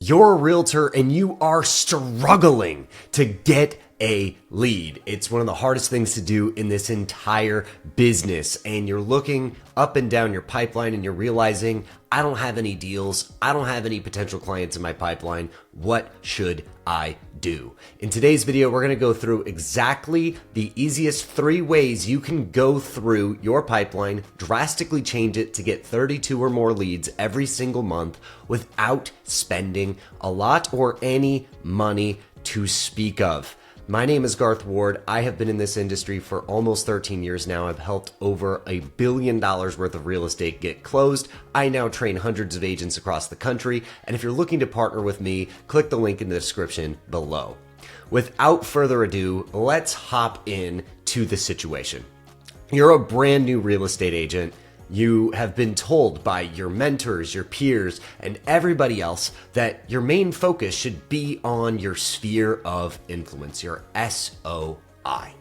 You're a realtor and you are struggling to get a lead. It's one of the hardest things to do in this entire business. And you're looking up and down your pipeline and you're realizing, I don't have any deals. I don't have any potential clients in my pipeline. What should I do? In today's video, we're going to go through exactly the easiest 3 ways you can go through your pipeline, drastically change it to get 32 or more leads every single month without spending a lot or any money to speak of. My name is Garth Ward. I have been in this industry for almost 13 years now. I've helped over $1 billion worth of real estate get closed. I now train hundreds of agents across the country. And if you're looking to partner with me, click the link in the description below. Without further ado, let's hop in to the situation. You're a brand new real estate agent. You have been told by your mentors, your peers, and everybody else that your main focus should be on your sphere of influence, your SOI.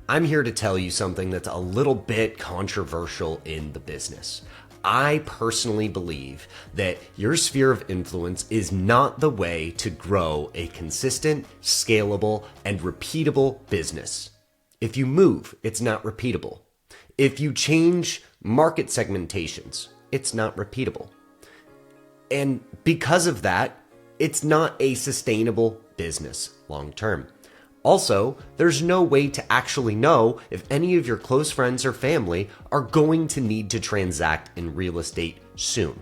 I'm here to tell you something that's a little bit controversial in the business. I personally believe that your sphere of influence is not the way to grow a consistent, scalable, and repeatable business. If you move, it's not repeatable. If you change market segmentations, it's not repeatable. And because of that, it's not a sustainable business long term. Also, there's no way to actually know if any of your close friends or family are going to need to transact in real estate soon.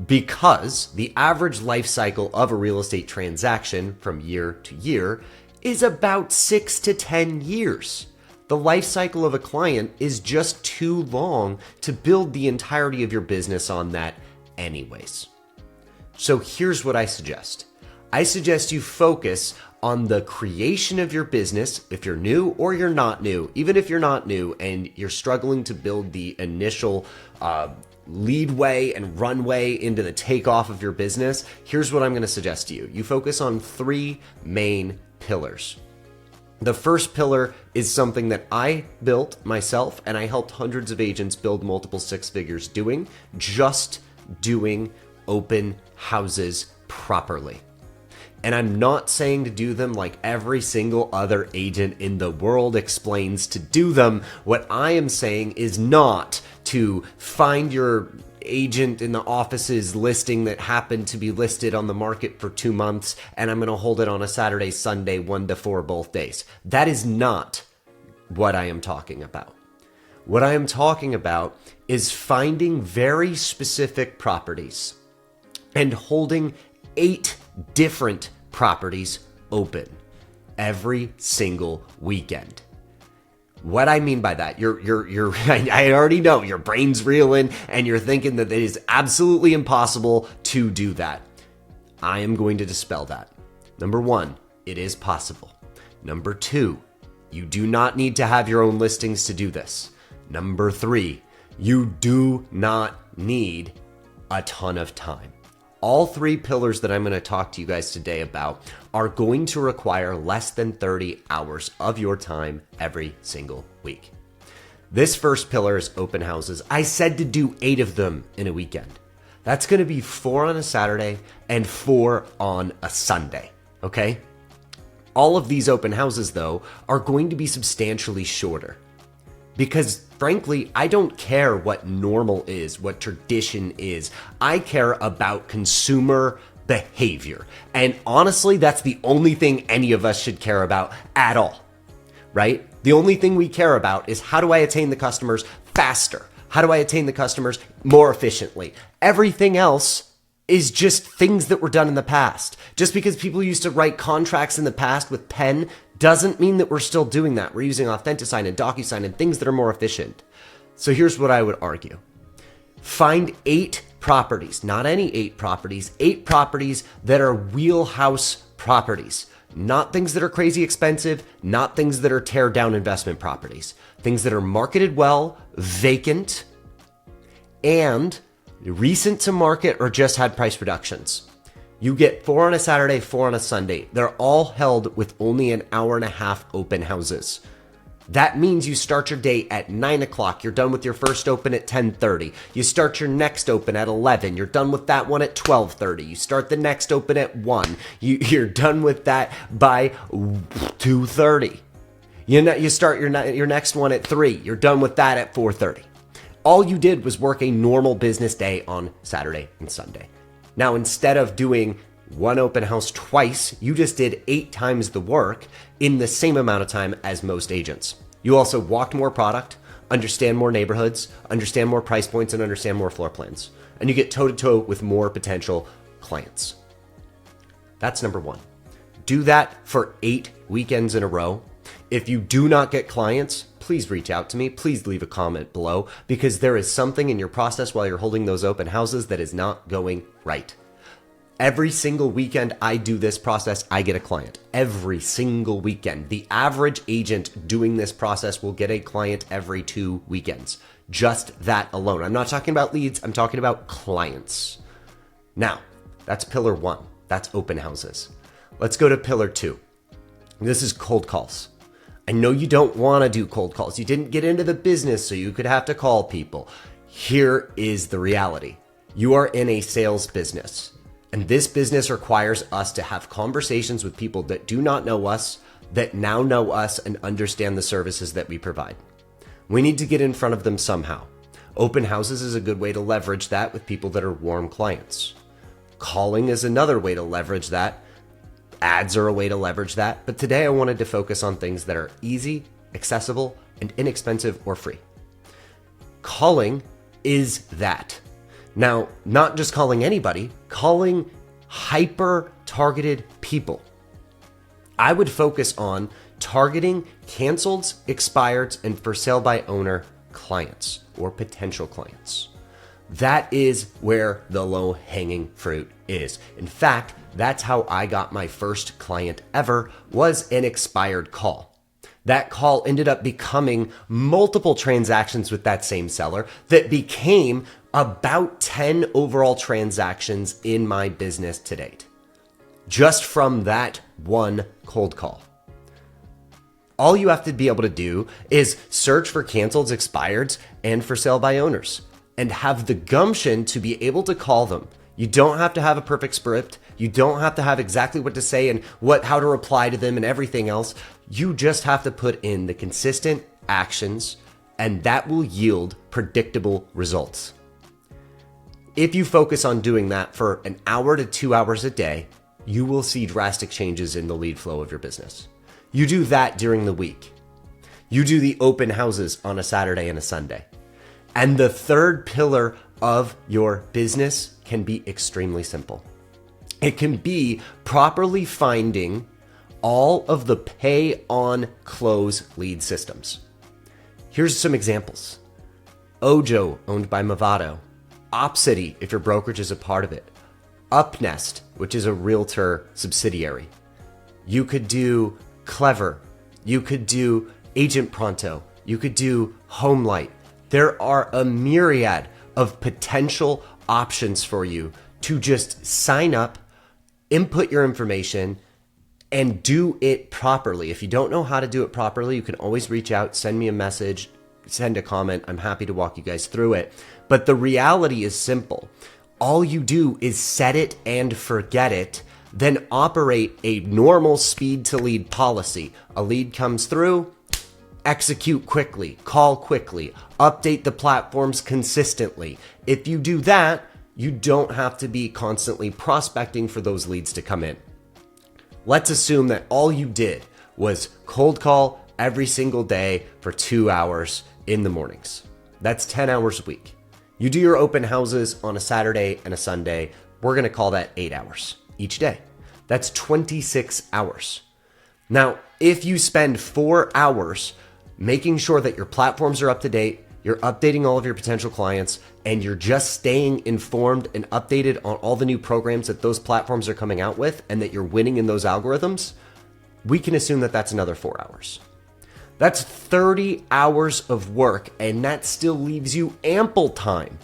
Because the average life cycle of a real estate transaction from year to year is about 6 to 10 years. The life cycle of a client is just too long to build the entirety of your business on that anyways. So here's what I suggest. I suggest you focus on the creation of your business if you're new or you're not new. Even if you're not new and you're struggling to build the initial leadway and runway into the takeoff of your business, here's what I'm going to suggest to you. You focus on 3 main pillars. The first pillar is something that I built myself and I helped hundreds of agents build multiple 6 figures doing, just doing open houses properly. And I'm not saying to do them like every single other agent in the world explains to do them. What I am saying is not to find your agent in the office's listing that happened to be listed on the market for 2 months and I'm going to hold it on a Saturday, Sunday, 1 to 4 both days. That is not what I am talking about. What I am talking about is finding very specific properties and holding 8 different properties open every single weekend. What I mean by that, I already know your brain's reeling and you're thinking that it is absolutely impossible to do that. I am going to dispel that. Number 1, it is possible. Number 2, you do not need to have your own listings to do this. Number 3, you do not need a ton of time. All 3 pillars that I'm going to talk to you guys today about are going to require less than 30 hours of your time every single week. This first pillar is open houses. I said to do 8 of them in a weekend. That's going to be 4 on a Saturday and 4 on a Sunday, okay? All of these open houses, though, are going to be substantially shorter. Because frankly, I don't care what normal is, what tradition is. I care about consumer behavior. And honestly, that's the only thing any of us should care about at all, right? The only thing we care about is how do I attain the customers faster? How do I attain the customers more efficiently? Everything else is just things that were done in the past. Just because people used to write contracts in the past with pen doesn't mean that we're still doing that. We're using Authentisign and DocuSign and things that are more efficient. So here's what I would argue. Find 8 properties, not any 8 properties, 8 properties that are wheelhouse properties. Not things that are crazy expensive, not things that are tear down investment properties. Things that are marketed well, vacant, and recent to market or just had price reductions. You get 4 on a Saturday, 4 on a Sunday. They're all held with only an hour and a half open houses. That means you start your day at 9 o'clock. You're done with your first open at 10:30. You start your next open at 11. You're done with that one at 12:30. You start the next open at 1. You're done with that by 2:30. You start your next one at 3. You're done with that at 4:30. All you did was work a normal business day on Saturday and Sunday. Now, instead of doing one open house twice, you just did 8 times the work in the same amount of time as most agents. You also walked more product, understand more neighborhoods, understand more price points, and understand more floor plans. And you get toe-to-toe with more potential clients. That's number 1. Do that for 8 weekends in a row. If you do not get clients, please reach out to me. Please leave a comment below, because there is something in your process while you're holding those open houses that is not going right. Every single weekend I do this process, I get a client. Every single weekend. The average agent doing this process will get a client every 2 weekends. Just that alone. I'm not talking about leads. I'm talking about clients. Now, that's pillar 1. That's open houses. Let's go to pillar 2. This is cold calls. I know you don't want to do cold calls. You didn't get into the business so you could have to call people. Here is the reality. You are in a sales business. And this business requires us to have conversations with people that do not know us, that now know us and understand the services that we provide. We need to get in front of them somehow. Open houses is a good way to leverage that with people that are warm clients. Calling is another way to leverage that. Ads are a way to leverage that. But today I wanted to focus on things that are easy, accessible, and inexpensive or free. Calling is that. Now, not just calling anybody, calling hyper-targeted people. I would focus on targeting canceled, expired, and for sale by owner clients or potential clients. That is where the low-hanging fruit is. In fact, that's how I got my first client ever, was an expired call. That call ended up becoming multiple transactions with that same seller that became about 10 overall transactions in my business to date, just from that one cold call. All you have to be able to do is search for canceled, expired, and for sale by owners, and have the gumption to be able to call them. You don't have to have a perfect script. You don't have to have exactly what to say and how to reply to them and everything else. You just have to put in the consistent actions, and that will yield predictable results. If you focus on doing that for an hour to 2 hours a day, you will see drastic changes in the lead flow of your business. You do that during the week. You do the open houses on a Saturday and a Sunday. And the third pillar of your business can be extremely simple. It can be properly finding all of the pay on close lead systems. Here's some examples. Ojo, owned by Movado. Opcity, if your brokerage is a part of it. Upnest, which is a Realtor subsidiary. You could do Clever. You could do Agent Pronto. You could do Homelight. There are a myriad of potential options for you to just sign up, input your information, and do it properly. If you don't know how to do it properly, you can always reach out, send me a message, send a comment. I'm happy to walk you guys through it. But the reality is simple. All you do is set it and forget it, then operate a normal speed to lead policy. A lead comes through, execute quickly, call quickly, update the platforms consistently. If you do that, you don't have to be constantly prospecting for those leads to come in. Let's assume that all you did was cold call every single day for 2 hours in the mornings. That's 10 hours a week. You do your open houses on a Saturday and a Sunday. We're going to call that 8 hours each day. That's 26 hours. Now, if you spend 4 hours making sure that your platforms are up to date, you're updating all of your potential clients, and you're just staying informed and updated on all the new programs that those platforms are coming out with, and that you're winning in those algorithms, we can assume that that's another 4 hours. That's 30 hours of work, and that still leaves you ample time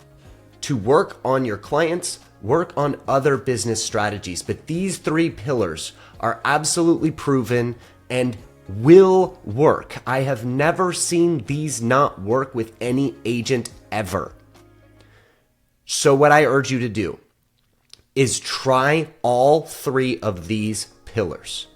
to work on your clients, work on other business strategies. But these 3 pillars are absolutely proven and will work. I have never seen these not work with any agent ever. So what I urge you to do is try all 3 of these pillars.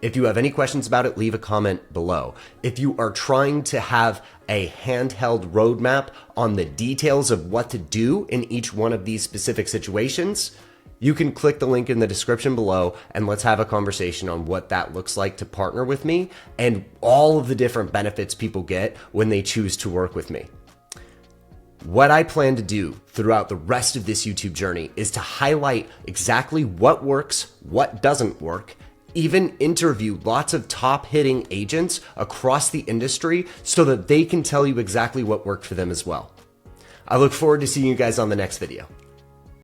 If you have any questions about it, leave a comment below. If you are trying to have a handheld roadmap on the details of what to do in each one of these specific situations, you can click the link in the description below and let's have a conversation on what that looks like to partner with me and all of the different benefits people get when they choose to work with me. What I plan to do throughout the rest of this YouTube journey is to highlight exactly what works, what doesn't work, even interview lots of top hitting agents across the industry so that they can tell you exactly what worked for them as well. I look forward to seeing you guys on the next video.